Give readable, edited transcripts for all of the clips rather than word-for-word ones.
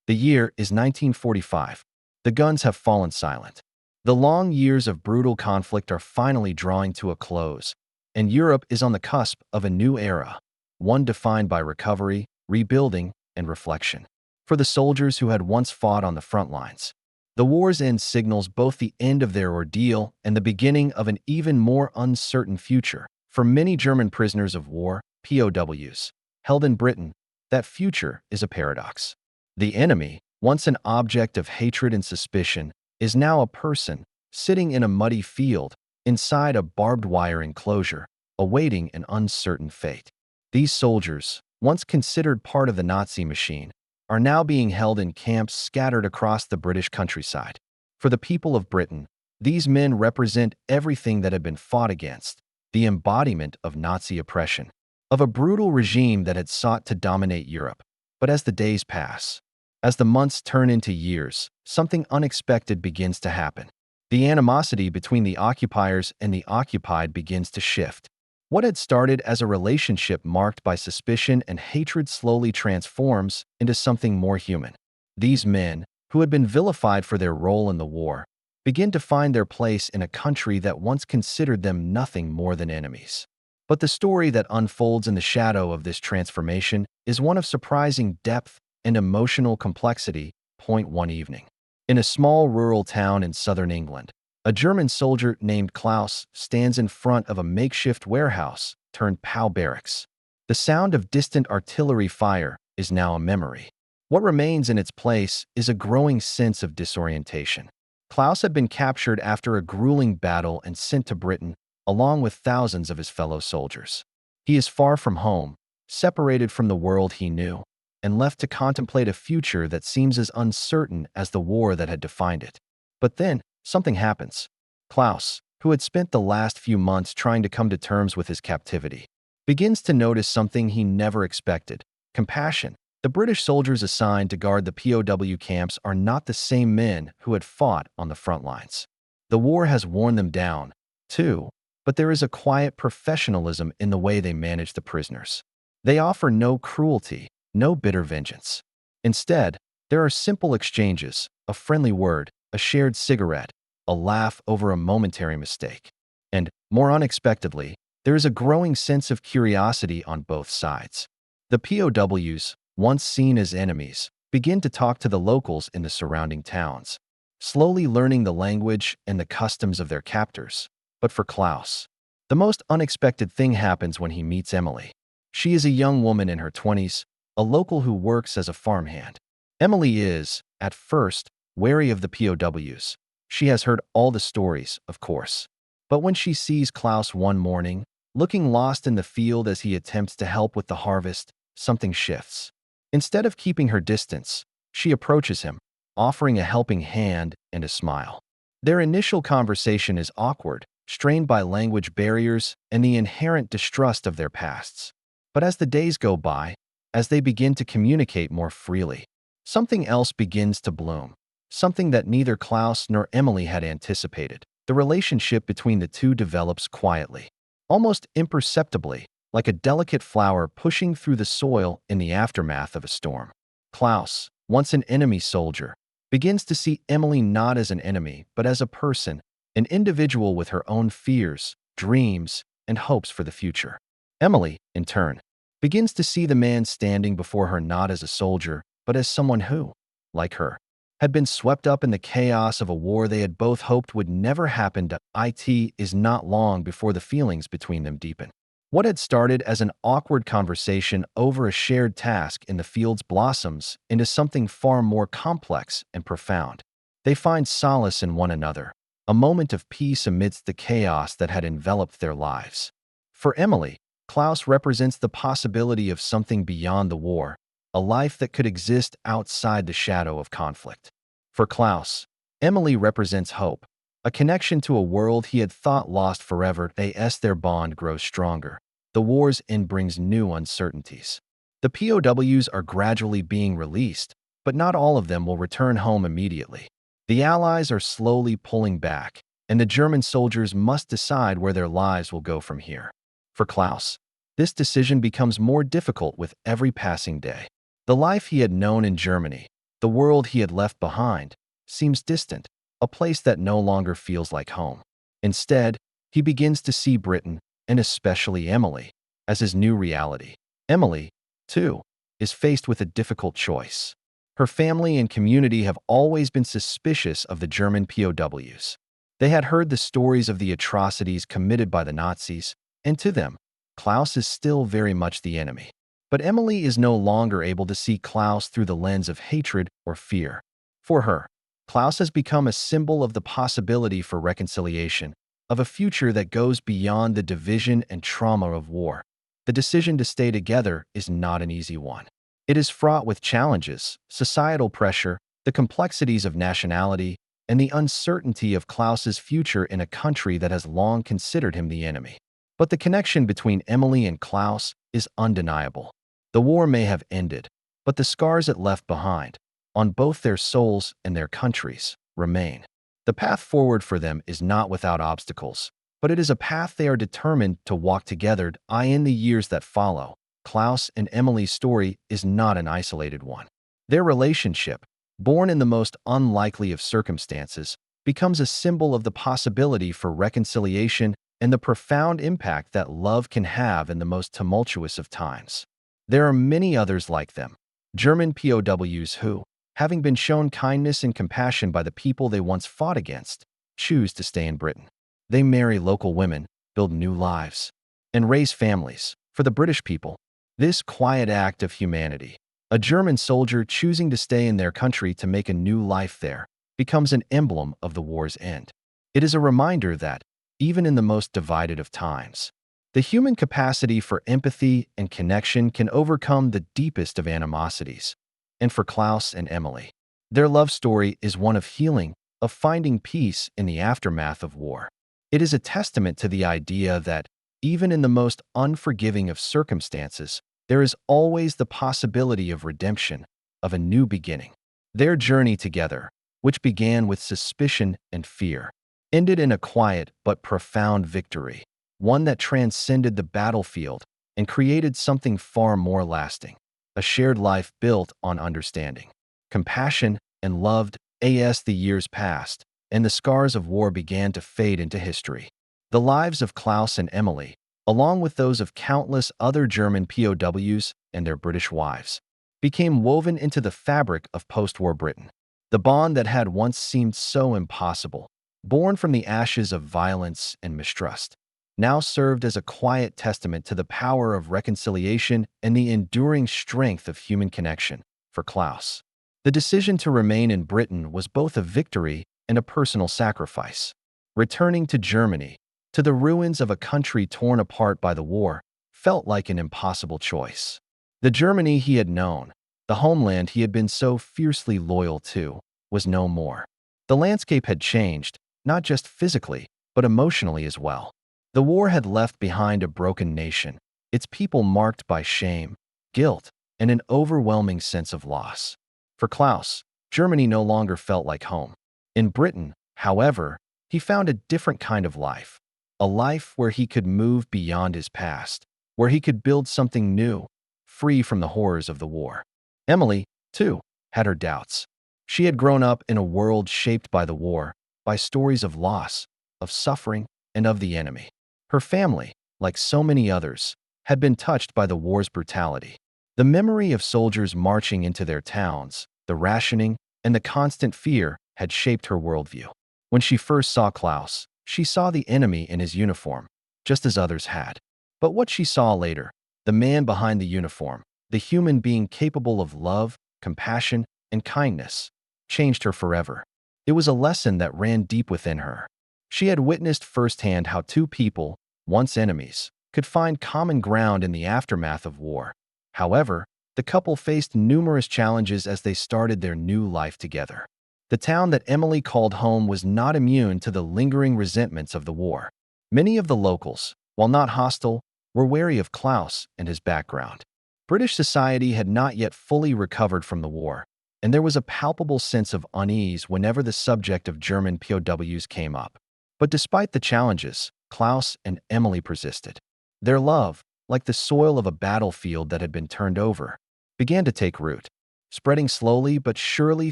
The year is 1945. The guns have fallen silent. The long years of brutal conflict are finally drawing to a close, and Europe is on the cusp of a new era, one defined by recovery, rebuilding, and reflection. For the soldiers who had once fought on the front lines, the war's end signals both the end of their ordeal and the beginning of an even more uncertain future. For many German prisoners of war, POWs, held in Britain, that future is a paradox. The enemy, once an object of hatred and suspicion, is now a person sitting in a muddy field inside a barbed wire enclosure, awaiting an uncertain fate. These soldiers, once considered part of the Nazi machine, are now being held in camps scattered across the British countryside. For the people of Britain, these men represent everything that had been fought against, the embodiment of Nazi oppression, of a brutal regime that had sought to dominate Europe. But as the days pass, as the months turn into years, something unexpected begins to happen. The animosity between the occupiers and the occupied begins to shift. What had started as a relationship marked by suspicion and hatred slowly transforms into something more human. These men, who had been vilified for their role in the war, begin to find their place in a country that once considered them nothing more than enemies. But the story that unfolds in the shadow of this transformation is one of surprising depth and emotional complexity. One evening, in a small rural town in southern England, a German soldier named Klaus stands in front of a makeshift warehouse turned POW barracks. The sound of distant artillery fire is now a memory. What remains in its place is a growing sense of disorientation. Klaus had been captured after a grueling battle and sent to Britain, along with thousands of his fellow soldiers. He is far from home, separated from the world he knew, and left to contemplate a future that seems as uncertain as the war that had defined it. But then, something happens. Klaus, who had spent the last few months trying to come to terms with his captivity, begins to notice something he never expected: compassion. The British soldiers assigned to guard the POW camps are not the same men who had fought on the front lines. The war has worn them down, too, but there is a quiet professionalism in the way they manage the prisoners. They offer no cruelty, no bitter vengeance. Instead, there are simple exchanges, a friendly word, a shared cigarette, a laugh over a momentary mistake. And, more unexpectedly, there is a growing sense of curiosity on both sides. The POWs, once seen as enemies, begin to talk to the locals in the surrounding towns, slowly learning the language and the customs of their captors. But for Klaus, the most unexpected thing happens when he meets Emily. She is a young woman in her 20s, a local who works as a farmhand. Emily is, at first, wary of the POWs. She has heard all the stories, of course. But when she sees Klaus one morning, looking lost in the field as he attempts to help with the harvest, something shifts. Instead of keeping her distance, she approaches him, offering a helping hand and a smile. Their initial conversation is awkward, strained by language barriers and the inherent distrust of their pasts. But as the days go by, as they begin to communicate more freely, something else begins to bloom, something that neither Klaus nor Emily had anticipated. The relationship between the two develops quietly, almost imperceptibly, like a delicate flower pushing through the soil in the aftermath of a storm. Klaus, once an enemy soldier, begins to see Emily not as an enemy, but as a person, an individual with her own fears, dreams, and hopes for the future. Emily, in turn, begins to see the man standing before her not as a soldier, but as someone who, like her, had been swept up in the chaos of a war they had both hoped would never happen. It is not long before the feelings between them deepen. What had started as an awkward conversation over a shared task in the fields blossoms into something far more complex and profound. They find solace in one another, a moment of peace amidst the chaos that had enveloped their lives. For Emily, Klaus represents the possibility of something beyond the war, a life that could exist outside the shadow of conflict. For Klaus, Emily represents hope, a connection to a world he had thought lost forever. As their bond grows stronger, the war's end brings new uncertainties. The POWs are gradually being released, but not all of them will return home immediately. The Allies are slowly pulling back, and the German soldiers must decide where their lives will go from here. For Klaus, this decision becomes more difficult with every passing day. The life he had known in Germany, The world he had left behind seems distant, a place that no longer feels like home. Instead, he begins to see Britain, and especially Emily, as his new reality. Emily, too, is faced with a difficult choice. Her family and community have always been suspicious of the German POWs. They had heard the stories of the atrocities committed by the Nazis, and to them, Klaus is still very much the enemy. But Emily is no longer able to see Klaus through the lens of hatred or fear. For her, Klaus has become a symbol of the possibility for reconciliation, of a future that goes beyond the division and trauma of war. The decision to stay together is not an easy one. It is fraught with challenges, societal pressure, the complexities of nationality, and the uncertainty of Klaus's future in a country that has long considered him the enemy. But the connection between Emily and Klaus is undeniable. The war may have ended, but the scars it left behind, on both their souls and their countries, remain. The path forward for them is not without obstacles, but it is a path they are determined to walk together in the years that follow. Klaus and Emily's story is not an isolated one. Their relationship, born in the most unlikely of circumstances, becomes a symbol of the possibility for reconciliation and the profound impact that love can have in the most tumultuous of times. There are many others like them, German POWs who, having been shown kindness and compassion by the people they once fought against, choose to stay in Britain. They marry local women, build new lives, and raise families. For the British people, this quiet act of humanity, a German soldier choosing to stay in their country to make a new life there, becomes an emblem of the war's end. It is a reminder that, even in the most divided of times, the human capacity for empathy and connection can overcome the deepest of animosities. And for Klaus and Emily, their love story is one of healing, of finding peace in the aftermath of war. It is a testament to the idea that, even in the most unforgiving of circumstances, there is always the possibility of redemption, of a new beginning. Their journey together, which began with suspicion and fear, ended in a quiet but profound victory, one that transcended the battlefield and created something far more lasting, a shared life built on understanding, compassion, and love. As the years passed, and the scars of war began to fade into history, the lives of Klaus and Emily, along with those of countless other German POWs and their British wives, became woven into the fabric of post-war Britain. The bond that had once seemed so impossible, born from the ashes of violence and mistrust, now served as a quiet testament to the power of reconciliation and the enduring strength of human connection. For Klaus, the decision to remain in Britain was both a victory and a personal sacrifice. Returning to Germany, to the ruins of a country torn apart by the war, felt like an impossible choice. The Germany he had known, the homeland he had been so fiercely loyal to, was no more. The landscape had changed, not just physically, but emotionally as well. The war had left behind a broken nation, its people marked by shame, guilt, and an overwhelming sense of loss. For Klaus, Germany no longer felt like home. In Britain, however, he found a different kind of life, a life where he could move beyond his past, where he could build something new, free from the horrors of the war. Emily, too, had her doubts. She had grown up in a world shaped by the war, by stories of loss, of suffering, and of the enemy. Her family, like so many others, had been touched by the war's brutality. The memory of soldiers marching into their towns, the rationing, and the constant fear had shaped her worldview. When she first saw Klaus, she saw the enemy in his uniform, just as others had. But what she saw later, the man behind the uniform, the human being capable of love, compassion, and kindness, changed her forever. It was a lesson that ran deep within her. She had witnessed firsthand how two people, once enemies, could find common ground in the aftermath of war. However, the couple faced numerous challenges as they started their new life together. The town that Emily called home was not immune to the lingering resentments of the war. Many of the locals, while not hostile, were wary of Klaus and his background. British society had not yet fully recovered from the war, and there was a palpable sense of unease whenever the subject of German POWs came up. But despite the challenges, Klaus and Emily persisted. Their love, like the soil of a battlefield that had been turned over, began to take root. spreading slowly but surely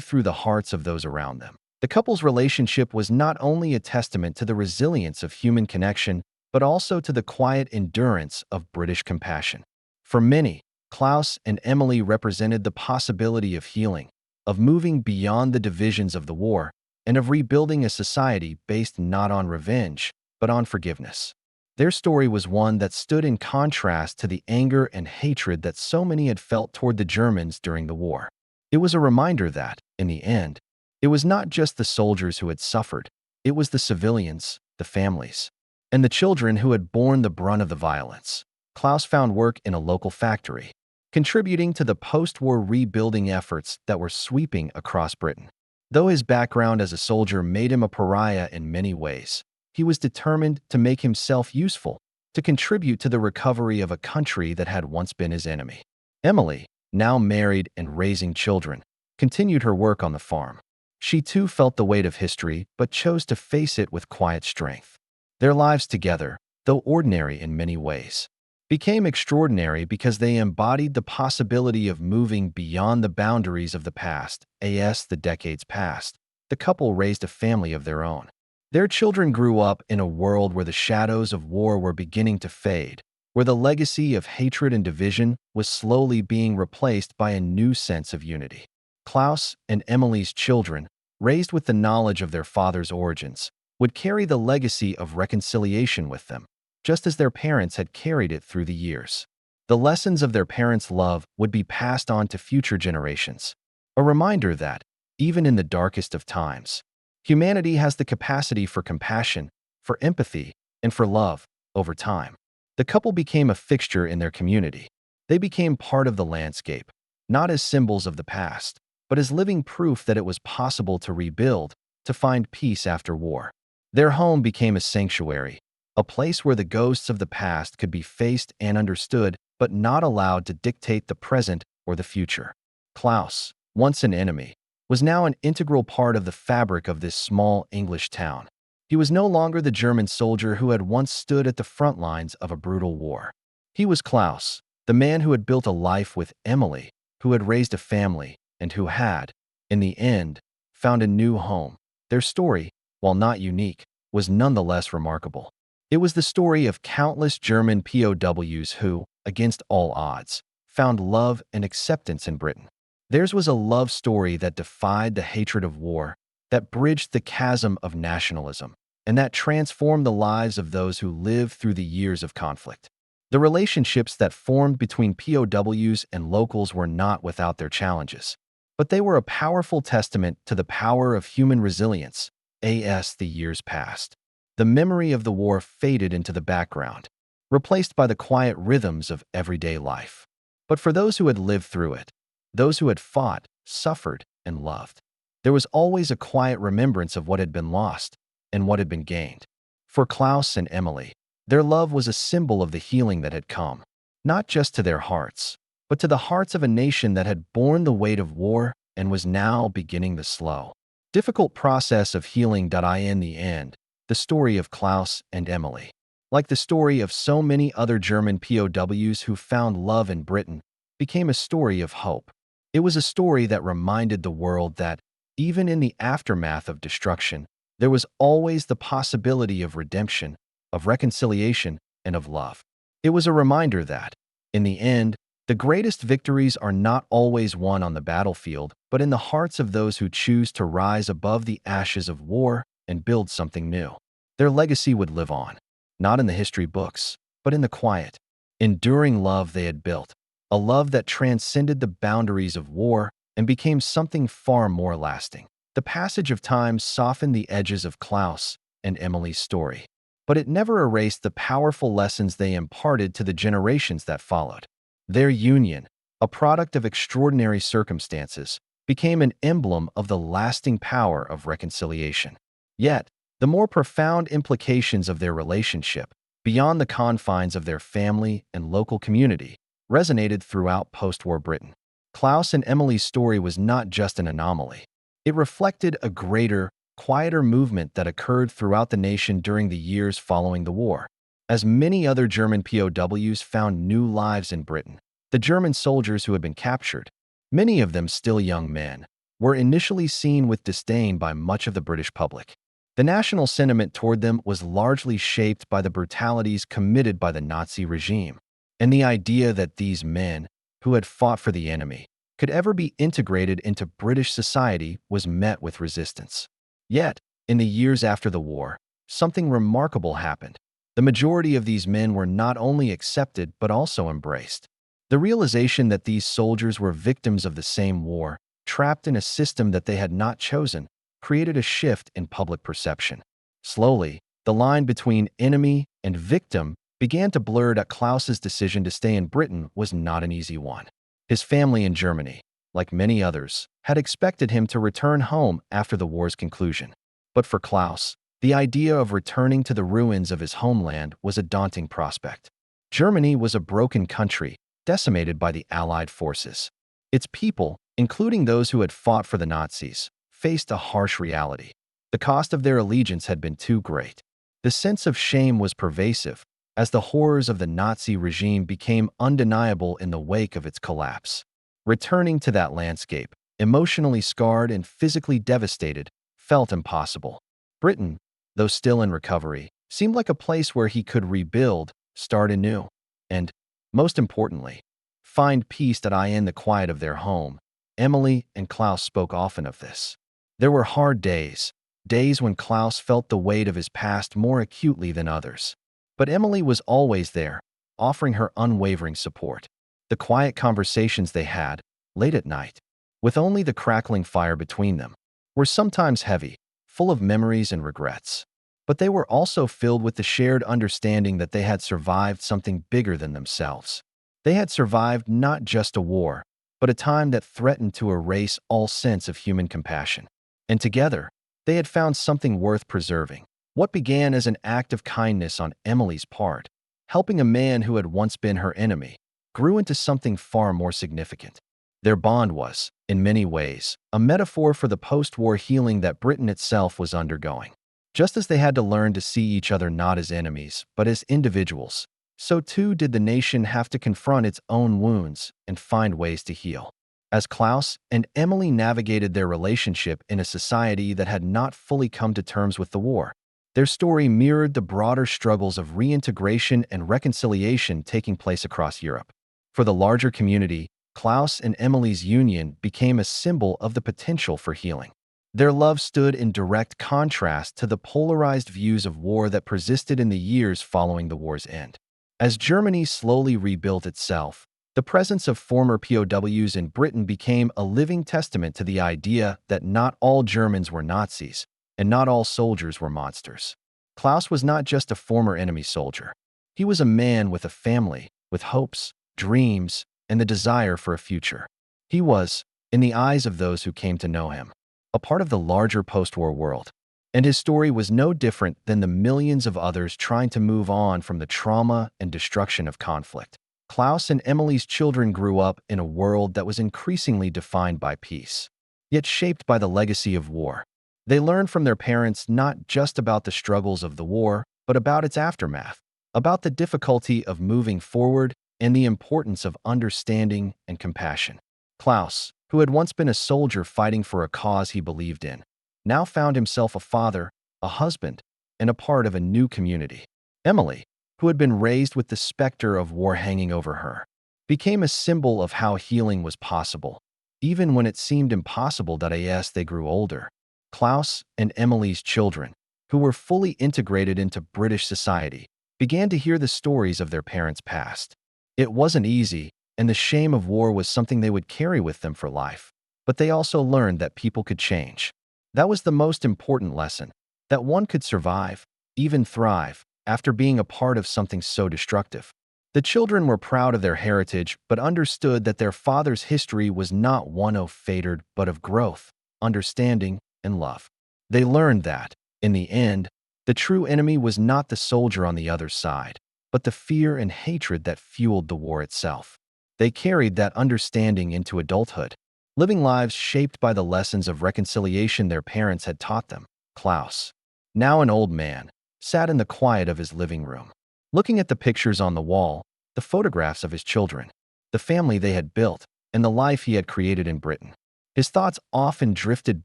through the hearts of those around them. The couple's relationship was not only a testament to the resilience of human connection, but also to the quiet endurance of British compassion. For many, Klaus and Emily represented the possibility of healing, of moving beyond the divisions of the war, and of rebuilding a society based not on revenge, but on forgiveness. Their story was one that stood in contrast to the anger and hatred that so many had felt toward the Germans during the war. It was a reminder that, in the end, it was not just the soldiers who had suffered, it was the civilians, the families, and the children who had borne the brunt of the violence. Klaus found work in a local factory, contributing to the post-war rebuilding efforts that were sweeping across Britain. Though his background as a soldier made him a pariah in many ways, he was determined to make himself useful, to contribute to the recovery of a country that had once been his enemy. Emily, now married and raising children, continued her work on the farm. She too felt the weight of history, but chose to face it with quiet strength. Their lives together, though ordinary in many ways, became extraordinary because they embodied the possibility of moving beyond the boundaries of the past. As the decades passed, the couple raised a family of their own. Their children grew up in a world where the shadows of war were beginning to fade, where the legacy of hatred and division was slowly being replaced by a new sense of unity. Klaus and Emily's children, raised with the knowledge of their father's origins, would carry the legacy of reconciliation with them, just as their parents had carried it through the years. The lessons of their parents' love would be passed on to future generations, a reminder that, even in the darkest of times, humanity has the capacity for compassion, for empathy, and for love. Over time, the couple became a fixture in their community. They became part of the landscape, not as symbols of the past, but as living proof that it was possible to rebuild, to find peace after war. Their home became a sanctuary, a place where the ghosts of the past could be faced and understood, but not allowed to dictate the present or the future. Klaus, once an enemy, was now an integral part of the fabric of this small English town. He was no longer the German soldier who had once stood at the front lines of a brutal war. He was Klaus, the man who had built a life with Emily, who had raised a family, and who had, in the end, found a new home. Their story, while not unique, was nonetheless remarkable. It was the story of countless German POWs who, against all odds, found love and acceptance in Britain. Theirs was a love story that defied the hatred of war, that bridged the chasm of nationalism, and that transformed the lives of those who lived through the years of conflict. The relationships that formed between POWs and locals were not without their challenges, but they were a powerful testament to the power of human resilience. As the years passed, the memory of the war faded into the background, replaced by the quiet rhythms of everyday life. But for those who had lived through it, those who had fought, suffered, and loved, there was always a quiet remembrance of what had been lost and what had been gained. For Klaus and Emily, their love was a symbol of the healing that had come, not just to their hearts, but to the hearts of a nation that had borne the weight of war and was now beginning the slow, difficult process of healing. In the end, the story of Klaus and Emily, like the story of so many other German POWs who found love in Britain, became a story of hope. It was a story that reminded the world that, even in the aftermath of destruction, there was always the possibility of redemption, of reconciliation, and of love. It was a reminder that, in the end, the greatest victories are not always won on the battlefield, but in the hearts of those who choose to rise above the ashes of war and build something new. Their legacy would live on, not in the history books, but in the quiet, enduring love they had built, a love that transcended the boundaries of war and became something far more lasting. The passage of time softened the edges of Klaus and Emily's story, but it never erased the powerful lessons they imparted to the generations that followed. Their union, a product of extraordinary circumstances, became an emblem of the lasting power of reconciliation. Yet, the more profound implications of their relationship, beyond the confines of their family and local community, resonated throughout post-war Britain. Klaus and Emily's story was not just an anomaly. It reflected a greater, quieter movement that occurred throughout the nation during the years following the war. As many other German POWs found new lives in Britain, the German soldiers who had been captured, many of them still young men, were initially seen with disdain by much of the British public. The national sentiment toward them was largely shaped by the brutalities committed by the Nazi regime, and the idea that these men, who had fought for the enemy, could ever be integrated into British society was met with resistance. Yet, in the years after the war, something remarkable happened. The majority of these men were not only accepted but also embraced. The realization that these soldiers were victims of the same war, trapped in a system that they had not chosen, created a shift in public perception. Slowly, the line between enemy and victim began to blur. That Klaus's decision to stay in Britain was not an easy one. His family in Germany, like many others, had expected him to return home after the war's conclusion. But for Klaus, the idea of returning to the ruins of his homeland was a daunting prospect. Germany was a broken country, decimated by the Allied forces. Its people, including those who had fought for the Nazis, faced a harsh reality. The cost of their allegiance had been too great. The sense of shame was pervasive, as the horrors of the Nazi regime became undeniable in the wake of its collapse. Returning to that landscape, emotionally scarred and physically devastated, felt impossible. Britain, though still in recovery, seemed like a place where he could rebuild, start anew, and, most importantly, find peace in the quiet of their home. Emily and Klaus spoke often of this. There were hard days, days when Klaus felt the weight of his past more acutely than others. But Emily was always there, offering her unwavering support. The quiet conversations they had, late at night, with only the crackling fire between them, were sometimes heavy, full of memories and regrets. But they were also filled with the shared understanding that they had survived something bigger than themselves. They had survived not just a war, but a time that threatened to erase all sense of human compassion. And together, they had found something worth preserving. What began as an act of kindness on Emily's part, helping a man who had once been her enemy, grew into something far more significant. Their bond was, in many ways, a metaphor for the post-war healing that Britain itself was undergoing. Just as they had to learn to see each other not as enemies, but as individuals, so too did the nation have to confront its own wounds and find ways to heal. As Klaus and Emily navigated their relationship in a society that had not fully come to terms with the war, their story mirrored the broader struggles of reintegration and reconciliation taking place across Europe. For the larger community, Klaus and Emily's union became a symbol of the potential for healing. Their love stood in direct contrast to the polarized views of war that persisted in the years following the war's end. As Germany slowly rebuilt itself, the presence of former POWs in Britain became a living testament to the idea that not all Germans were Nazis, and not all soldiers were monsters. Klaus was not just a former enemy soldier. He was a man with a family, with hopes, dreams, and the desire for a future. He was, in the eyes of those who came to know him, a part of the larger post-war world. And his story was no different than the millions of others trying to move on from the trauma and destruction of conflict. Klaus and Emily's children grew up in a world that was increasingly defined by peace, yet shaped by the legacy of war. They learned from their parents not just about the struggles of the war, but about its aftermath, about the difficulty of moving forward and the importance of understanding and compassion. Klaus, who had once been a soldier fighting for a cause he believed in, now found himself a father, a husband, and a part of a new community. Emily, who had been raised with the specter of war hanging over her, became a symbol of how healing was possible, even when it seemed impossible. As they grew older, Klaus and Emily's children, who were fully integrated into British society, began to hear the stories of their parents' past. It wasn't easy, and the shame of war was something they would carry with them for life. But they also learned that people could change. That was the most important lesson, that one could survive, even thrive, after being a part of something so destructive. The children were proud of their heritage, but understood that their father's history was not one of failure, but of growth, understanding, and love. They learned that, in the end, the true enemy was not the soldier on the other side, but the fear and hatred that fueled the war itself. They carried that understanding into adulthood, living lives shaped by the lessons of reconciliation their parents had taught them. Klaus, now an old man, sat in the quiet of his living room, looking at the pictures on the wall, the photographs of his children, the family they had built, and the life he had created in Britain. His thoughts often drifted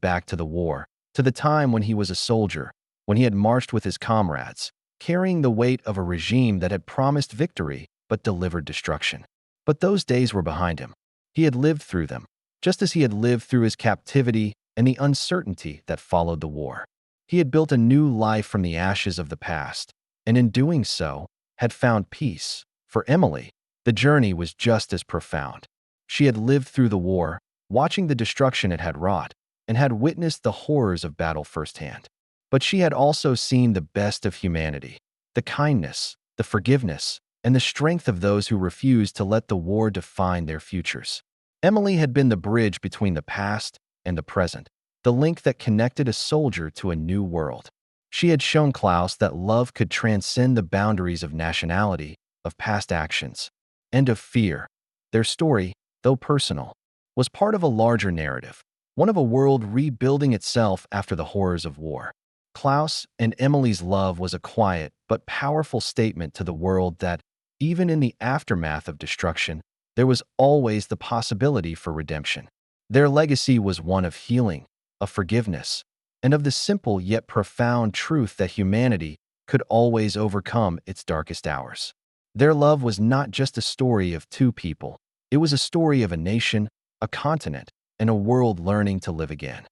back to the war, to the time when he was a soldier, when he had marched with his comrades, carrying the weight of a regime that had promised victory but delivered destruction. But those days were behind him. He had lived through them, just as he had lived through his captivity and the uncertainty that followed the war. He had built a new life from the ashes of the past, and in doing so, had found peace. For Emily, the journey was just as profound. She had lived through the war, watching the destruction it had wrought, and had witnessed the horrors of battle firsthand. But she had also seen the best of humanity, the kindness, the forgiveness, and the strength of those who refused to let the war define their futures. Emily had been the bridge between the past and the present, the link that connected a soldier to a new world. She had shown Klaus that love could transcend the boundaries of nationality, of past actions, and of fear. Their story, though personal, was part of a larger narrative, one of a world rebuilding itself after the horrors of war. Klaus and Emily's love was a quiet but powerful statement to the world that, even in the aftermath of destruction, there was always the possibility for redemption. Their legacy was one of healing, of forgiveness, and of the simple yet profound truth that humanity could always overcome its darkest hours. Their love was not just a story of two people, it was a story of a nation, a continent, and a world learning to live again.